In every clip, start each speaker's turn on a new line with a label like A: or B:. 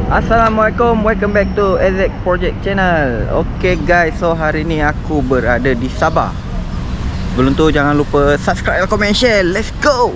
A: Assalamualaikum, welcome back to Azek Project Channel. Okay guys, so hari ni aku berada di Sabah. Sebelum tu jangan lupa subscribe, comment, share. Let's go.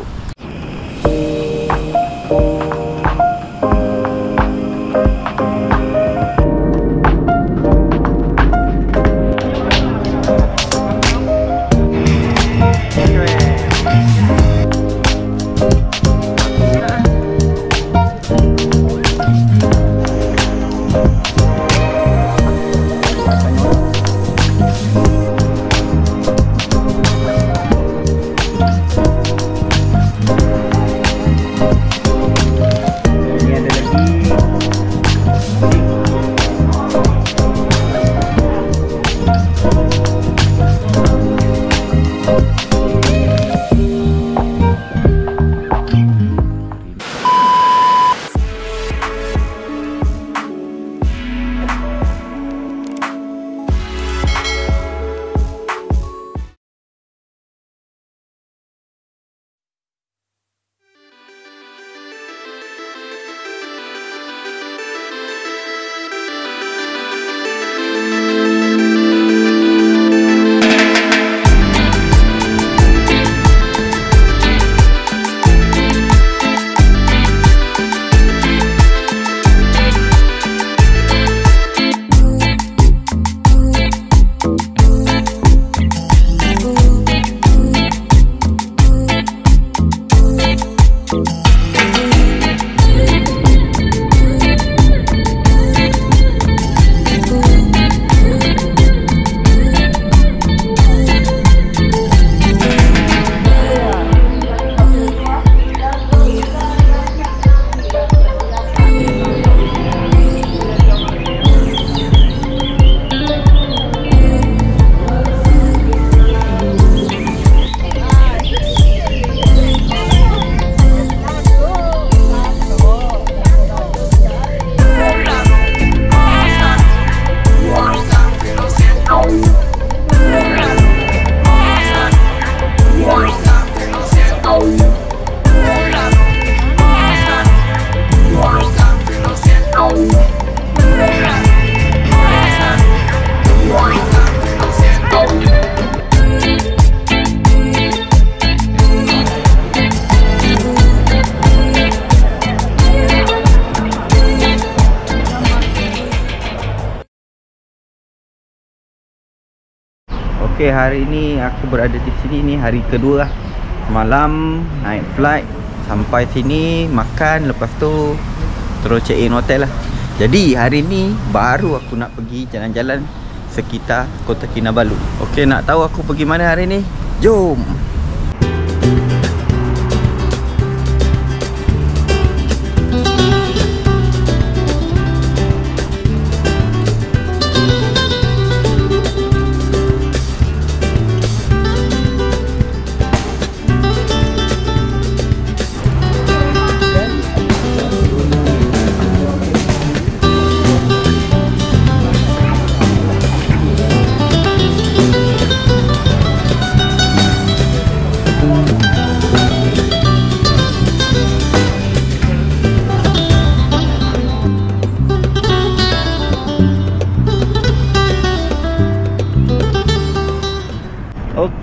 A: Okay, hari ni aku berada di sini ni hari kedua lah. Semalam naik flight sampai sini, makan, lepas tu terus check in hotel lah. Jadi hari ni baru aku nak pergi jalan-jalan sekitar Kota Kinabalu. Okay, nak tahu aku pergi mana hari ni? Jom.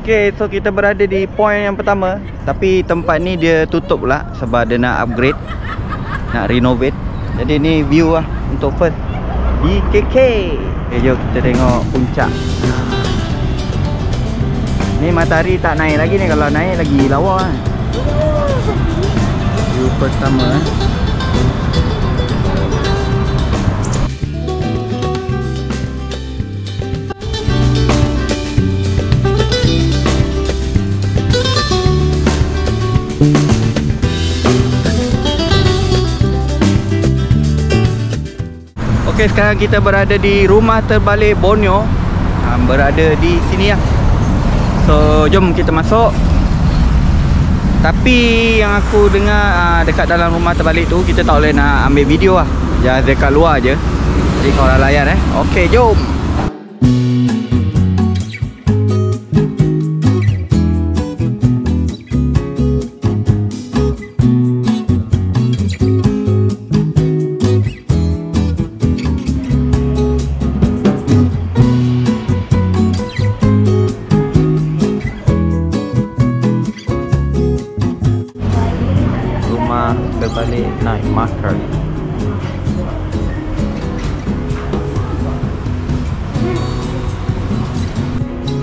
A: Okay, so kita berada di point yang pertama. Tapi tempat ni dia tutup lah sebab dia nak upgrade, nak renovate. Jadi ni view lah untuk first di KK. Okay, jom kita tengok puncak. Ni matahari tak naik lagi ni. Kalau naik lagi lawa kan. View pertama. Okay, sekarang kita berada di rumah terbalik Borneo. Berada di sini lah. So, jom kita masuk. Tapi yang aku dengar dekat dalam rumah terbalik tu kita tak boleh nak ambil video lah. Jangan dekat luar je. Jadi korang layan Okay, jom.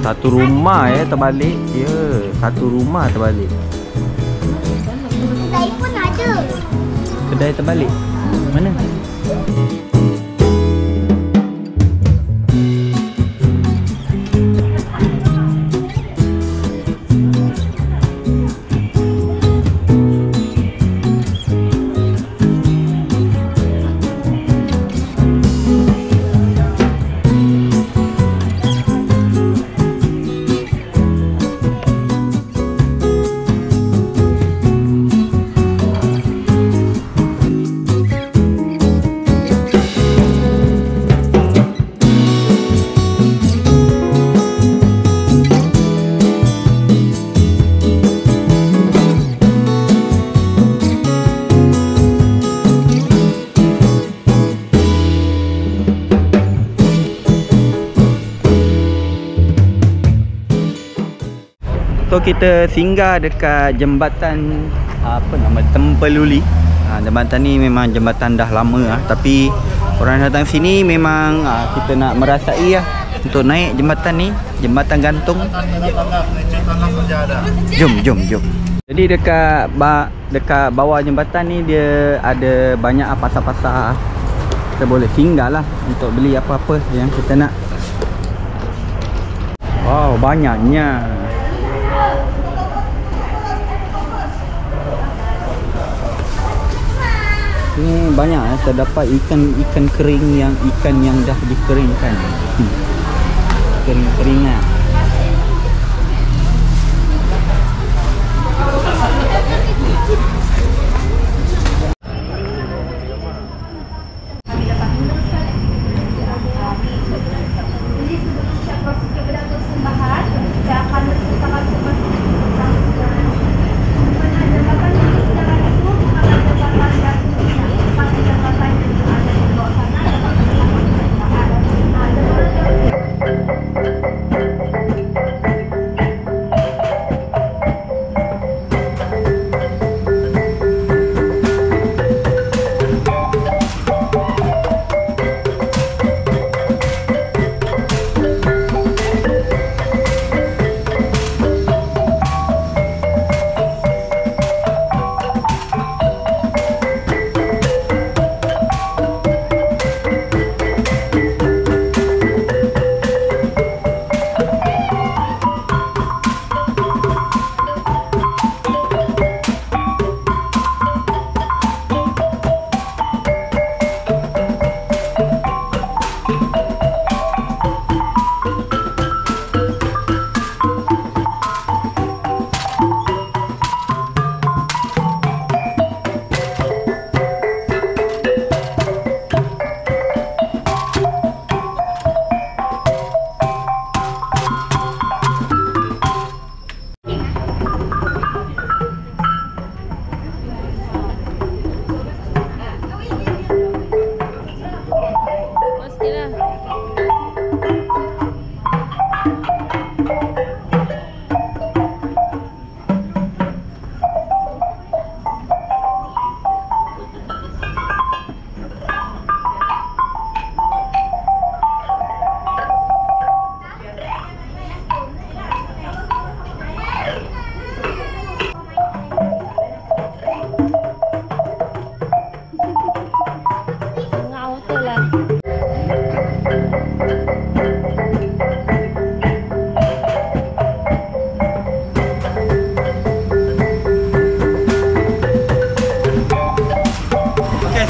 A: Satu rumah terbalik. Ya, satu rumah terbalik.
B: Kedai pun ada.
A: Kedai terbalik. Mana? So kita singgah dekat jembatan apa nama, Tempeluli. Jembatan ni memang jembatan dah lama tapi orang datang sini memang kita nak merasai untuk naik jembatan ni, jembatan gantung. Jom. Jadi dekat bawah jembatan ni dia ada banyak pasar-pasar. Kita boleh singgah lah untuk beli apa-apa yang kita nak. Wow, banyaknya. Ini banyak terdapat ikan kering yang dah dikeringkan. Kering-keringan.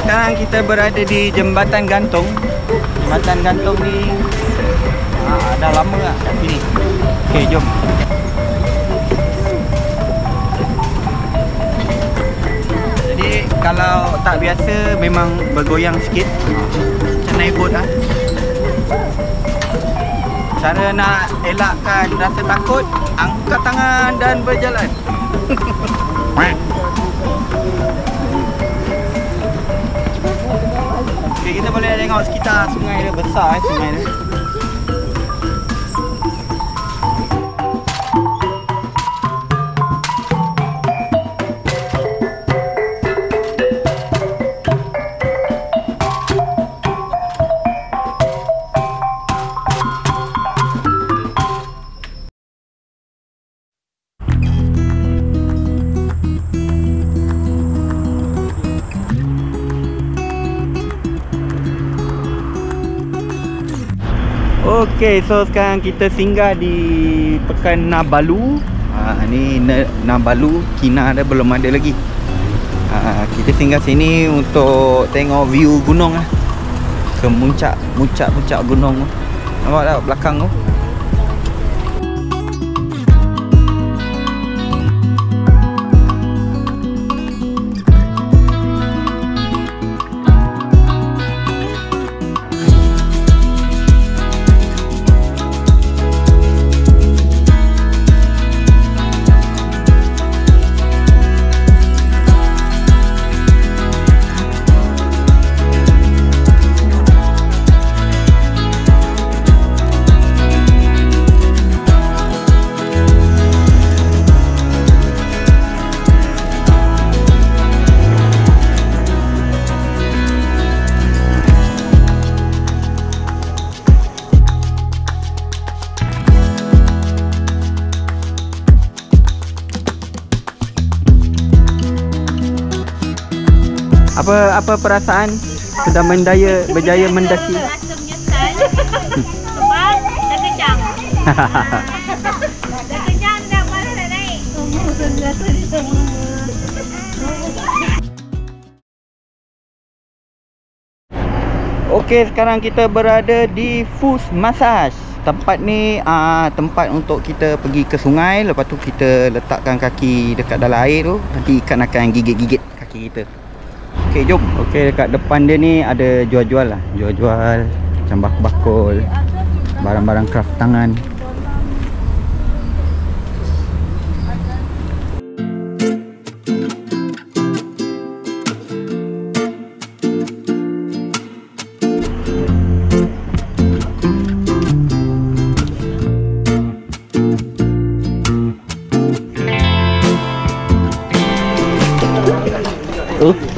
A: Sekarang kita berada di jembatan gantung. Jembatan gantung ni dah lama lah kat sini. Okey, jom. Jadi kalau tak biasa memang bergoyang sikit. Macam naik bot lah. Cara nak elakkan rasa takut, angkat tangan dan berjalan. Okay, kita boleh tengok sekitar sungai dia besar sungai dia. Okay, so sekarang kita singgah di Pekan Nabalu. Ni Nabalu, Kina dia belum ada lagi. Kita singgah sini untuk tengok view gunung lah. Ke puncak gunung tu. Nampak tak belakang tu? Apa perasaan sudah berjaya mendaki?
B: Rasa menyesal sebab dah kenyang. Dah kenyang dah, malas nak naik.
A: Okey, sekarang kita berada di Foot Massage. Tempat ni tempat untuk kita pergi ke sungai. Lepas tu kita letakkan kaki dekat dalam air tu. Nanti ikan akan gigit-gigit kaki kita. Okey, jom. Okey, dekat depan dia ni ada jual-jual lah. Jual-jual macam bakul-bakul, barang-barang craft tangan.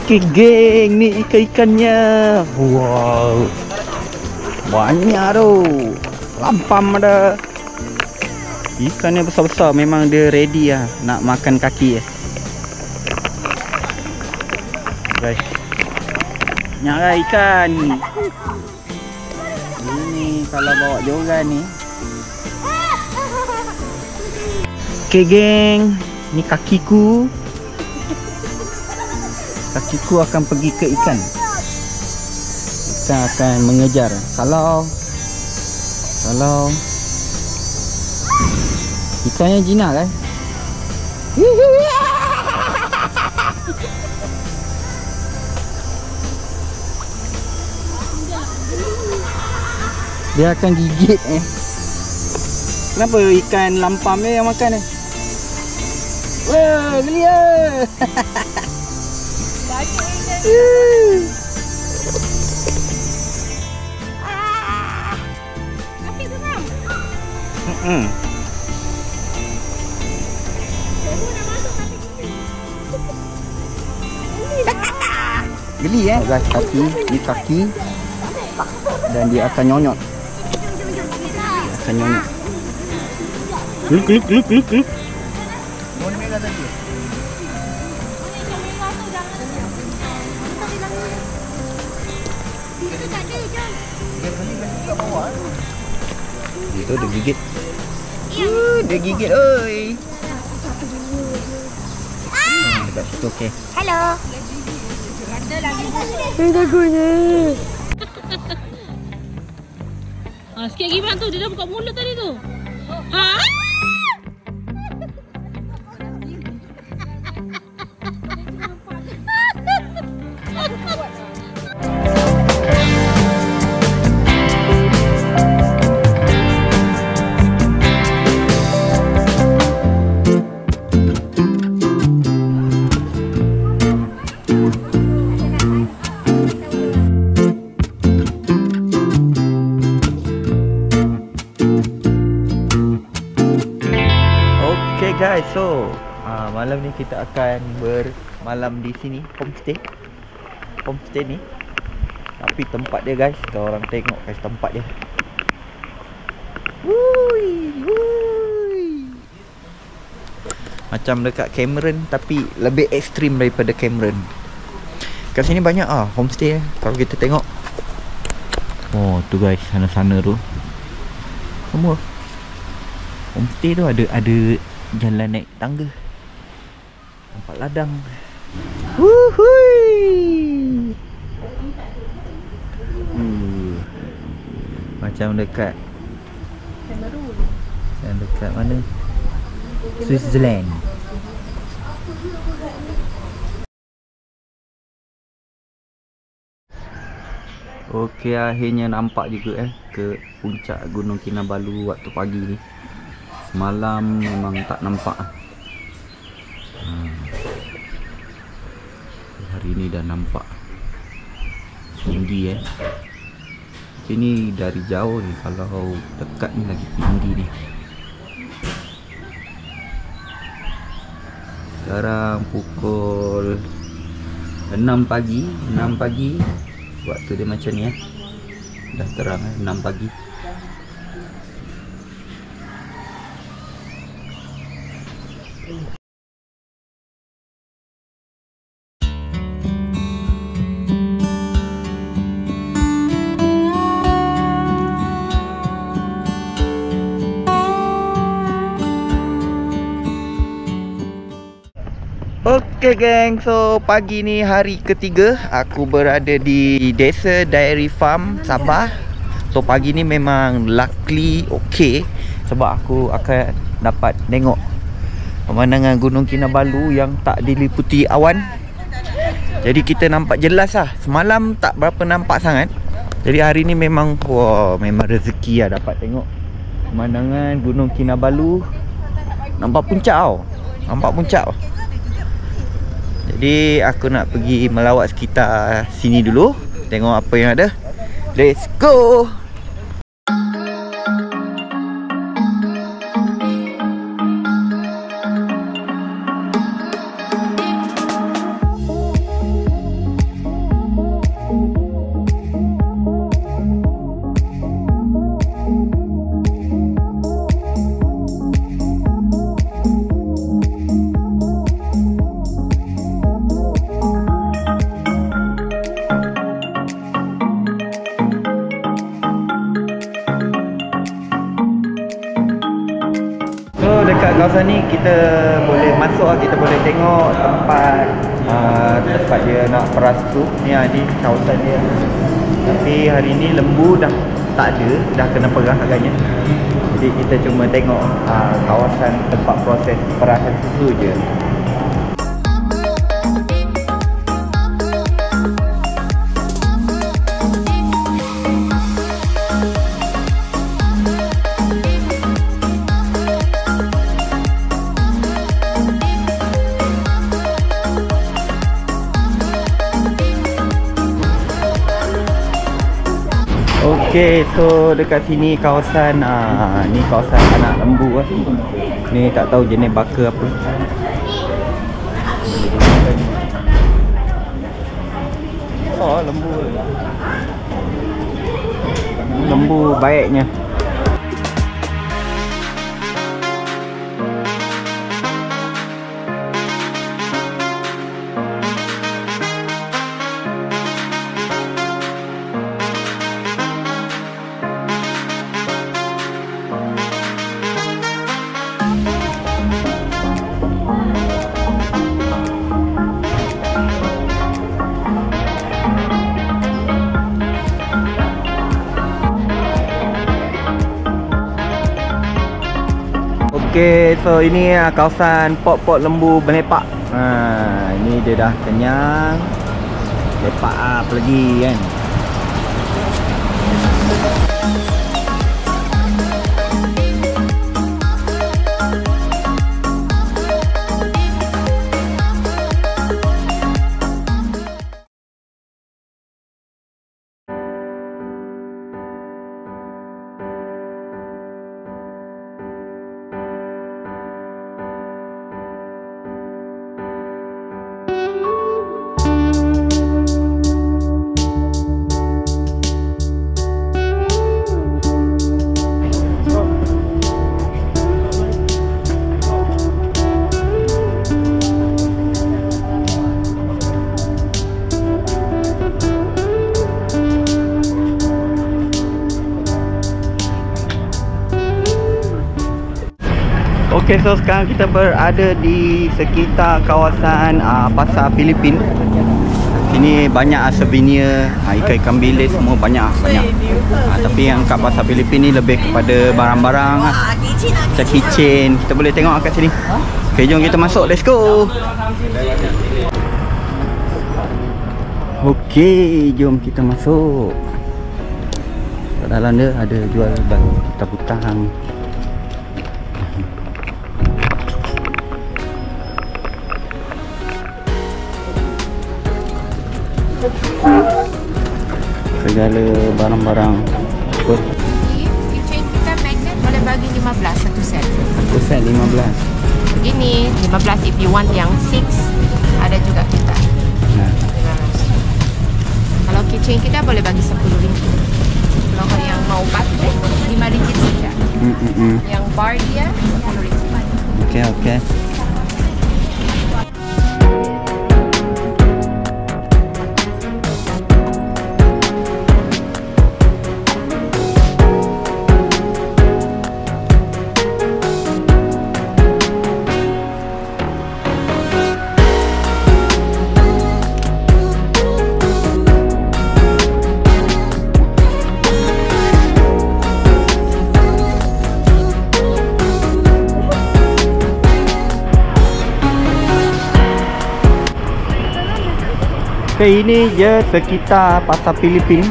A: Okey geng, ni ikan-ikannya. Wow, banyak tu. Lampam ada. Ikannya besar-besar. Memang dia ready lah nak makan kaki. Guys, banyak lah ikan. Ini kalau bawa joran ni. Okey geng, ni kakiku. Kakiku akan pergi ke ikan. Ikan akan mengejar. Kalau ikannya jinak kan? Dia akan gigit Kenapa ikan lampam dia yang makan Wah, geli ah.
B: Kaki seram.
A: Geli guys, ni kaki dan dia akan nyonyot. Dia akan nyonyot. Luk. Itu dia gigit. Dia gigit oi. Dekat situ okey.
B: Hello. Ada lagi.
A: Takutnya.
B: Sikit lagi bang tu, dia dah buka mulut tadi tu. Ha? Guys, so malam ni kita akan bermalam di sini, homestay ni. Tapi tempat dia guys, kalau orang tengok guys tempat dia. Macam dekat Cameron tapi lebih ekstrim daripada Cameron. Kat sini banyak homestay kalau kita tengok. Oh tu guys, sana-sana tu. semua. Homestay tu ada jalan naik tangga. Nampak ladang. Wuhui. Macam dekat mana? Switzerland. Okey, akhirnya nampak juga ke puncak Gunung Kinabalu waktu pagi ni. Semalam memang tak nampak. Hari ni dah nampak tinggi Tapi ni dari jauh ni, kalau dekat ni lagi tinggi ni. Sekarang pukul 6 pagi. Waktu dia macam ni dah terang 6 pagi. Okay geng, so pagi ni hari ketiga aku berada di Desa Dairy Farm Sabah. So pagi ni memang luckily okay, sebab aku akan dapat tengok pemandangan Gunung Kinabalu yang tak diliputi awan. Jadi kita nampak jelas lah. Semalam tak berapa nampak sangat. Jadi hari ni memang memang rezeki lah dapat tengok pemandangan Gunung Kinabalu. Nampak puncak Nampak puncak. Jadi aku nak pergi melawat sekitar sini dulu, tengok apa yang ada. Let's go. So dekat kawasan ni kita boleh masuk, kita boleh tengok tempat dia nak peras tu. Ni kawasan dia. Tapi hari ni lembu dah tak ada, dah kena perah agaknya. Jadi kita cuma tengok kawasan tempat proses perasan susu je. Okay, so dekat sini kawasan ni kawasan anak lembu Ni tak tahu jenis baka apa. Lembu baiknya. Okay, so ini kawasan pot-pot lembu berlepak. Ini dia dah kenyang. Lepak apa lagi kan.
A: Okay, so sekarang kita berada di sekitar kawasan Pasar Filipin. Sini banyak souvenir, ikan-ikan bilis semua banyak. Tapi yang kat Pasar Filipin ni lebih kepada barang-barang macam keychain. Kita boleh tengok kat sini. Okay, jom kita masuk, let's go. Okay, jom kita masuk. Kat dalam dia ada jual barang butang-butang. Segala barang-barang apa?
C: Keychain kita magnet boleh bagi 15 satu set.
A: Satu set 15.
C: Ini 15 if you want yang 6 ada juga kita.
A: Nah.
C: Kalau keychain kita boleh bagi 10 ringgit. Kalau yang mau baterai 5 ringgit saja. Yang bar dia 10 ringgit.
A: Okay, okay. Okay, ini je sekitar Pasar Filipin.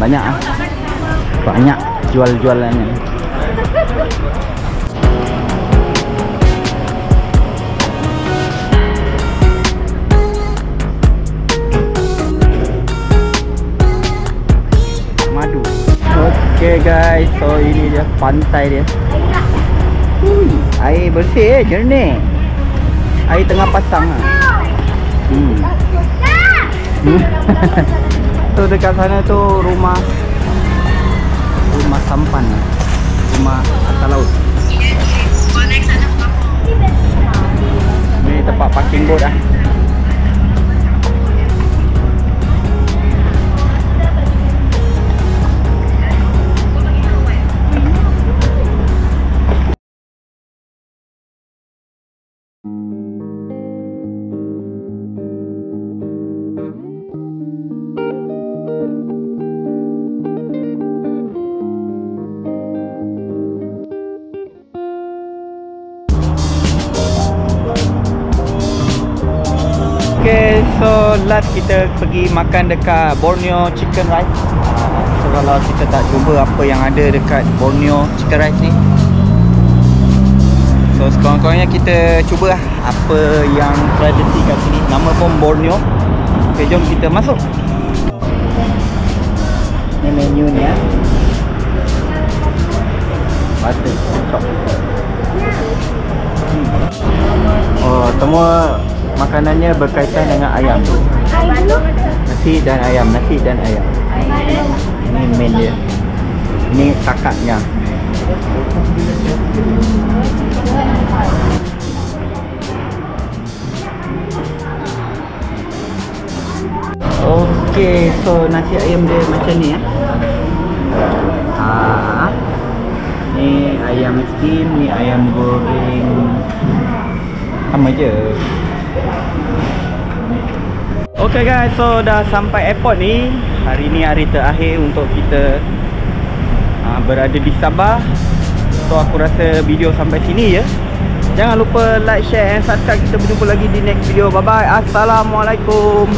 A: Banyak banyak jual-jualannya. Madu. Okay guys, so ini dia pantai dia. Air bersih, jernih. Air tengah pasang. Tu dekat sana tu rumah sampan, rumah atas laut. Ni tempat parking boat lah. Okay, so last kita pergi makan dekat Borneo Chicken Rice. So kalau kita tak cuba apa yang ada dekat Borneo Chicken Rice ni, so sekurang-kurangnya kita cuba lah apa yang tradisi kat sini. Nama pun Borneo. Okay, jom kita masuk. Ni menu ni ya. Butter chop. Oh, semua makanannya berkaitan dengan ayam tu. Nasi dan ayam, nasi dan ayam. Ini main dia. Ini kakaknya. Okey, so nasi ayam dia macam ni ya. Ni ayam steam, ni ayam goreng. Sama je. Okay guys, so dah sampai airport ni. Hari ni hari terakhir untuk kita berada di Sabah. So aku rasa video sampai sini je. Jangan lupa like, share and subscribe. Kita berjumpa lagi di next video. Bye bye. Assalamualaikum.